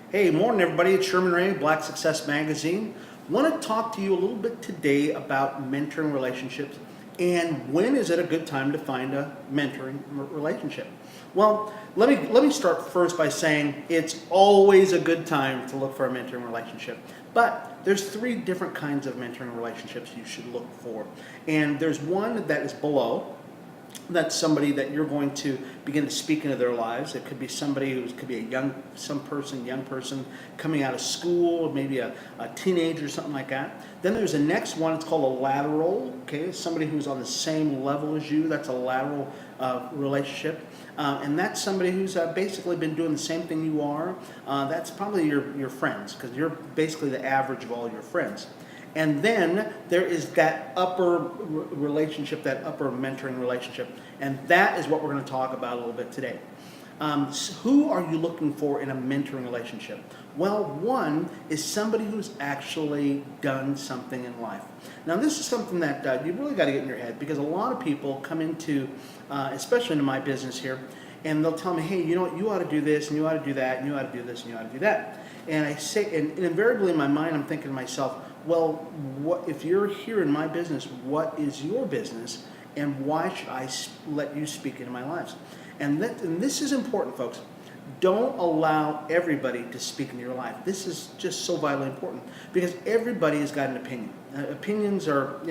Hey, morning everybody, it's Sherman Ray, Black Success Magazine. Want to talk to you a little bit today about mentoring relationships and when is it a good time to find a mentoring relationship. Well, let me start first by saying it's always a good time to look for a mentoring relationship. But there's three different kinds of mentoring relationships you should look for. And there's one that is below. That's somebody that you're going to begin to speak into their lives. It could be somebody who could be a young person coming out of school, maybe a teenager or something like that. Then there's a next one, it's called a lateral, okay? Somebody who's on the same level as you, that's a lateral relationship. And that's somebody who's basically been doing the same thing you are. That's probably your friends, because you're basically the average of all your friends. And then there is that upper relationship, that upper mentoring relationship. And that is what we're going to talk about a little bit today. Who are you looking for in a mentoring relationship? Well, one is somebody who's actually done something in life. Now, this is something that you really got to get in your head, because a lot of people come into, especially into my business here, and they'll tell me, hey, you know what, you ought to do this, and you ought to do that, and you ought to do this, and you ought to do that. And I say, and invariably in my mind, I'm thinking to myself, well, what if you're here in my business, what is your business, and why should I let you speak into my lives? And this is important, folks. Don't allow everybody to speak into your life. This is just so vitally important, because everybody has got an opinion. Opinions are,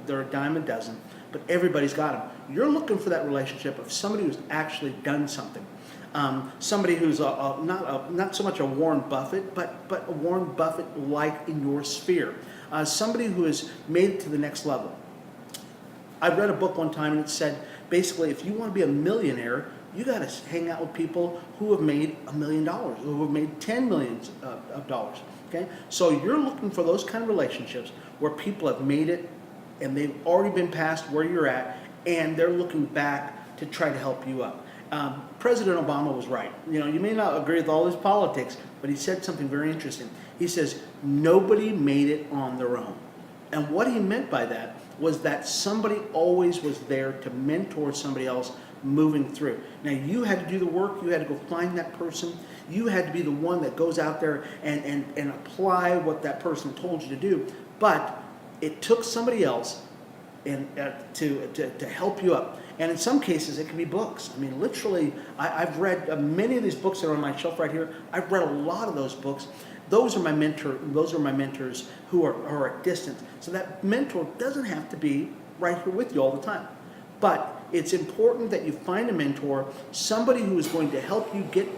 they're a dime a dozen, but everybody's got them. You're looking for that relationship of somebody who's actually done something. Somebody who's not so much a Warren Buffett, but a Warren Buffett-like in your sphere. Somebody who has made it to the next level. I read a book one time and it said, basically, if you want to be a millionaire, you got to hang out with people who have made $1 million, who have made $10 million of dollars. Okay, so you're looking for those kind of relationships where people have made it and they've already been past where you're at, and they're looking back to try to help you up. President Obama was right. You may not agree with all his politics, but he said something very interesting. He says, nobody made it on their own. And what he meant by that was that somebody always was there to mentor somebody else moving through. Now, you had to do the work. You had to go find that person. You had to be the one that goes out there and apply what that person told you to do. But it took somebody else to help you up. And in some cases, it can be books. I mean, literally, I've read many of these books that are on my shelf right here. I've read a lot of those books. Those are my mentors who are at distance. So that mentor doesn't have to be right here with you all the time. But it's important that you find a mentor, somebody who is going to help you get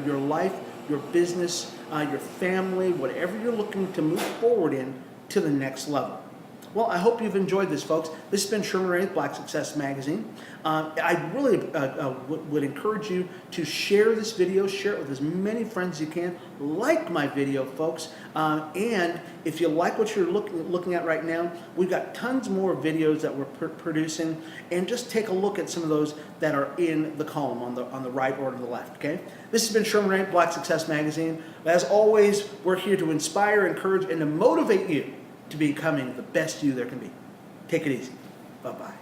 your life, your business, your family, whatever you're looking to move forward in, to the next level. Well, I hope you've enjoyed this, folks. This has been Sherman Ray with Black Success Magazine. I really would encourage you to share this video, share it with as many friends as you can. Like my video, folks. And if you like what you're looking at right now, we've got tons more videos that we're producing. And just take a look at some of those that are in the column on the right or to the left, okay? This has been Sherman Ray, Black Success Magazine. As always, we're here to inspire, encourage, and to motivate you to becoming the best you there can be. Take it easy. Bye-bye.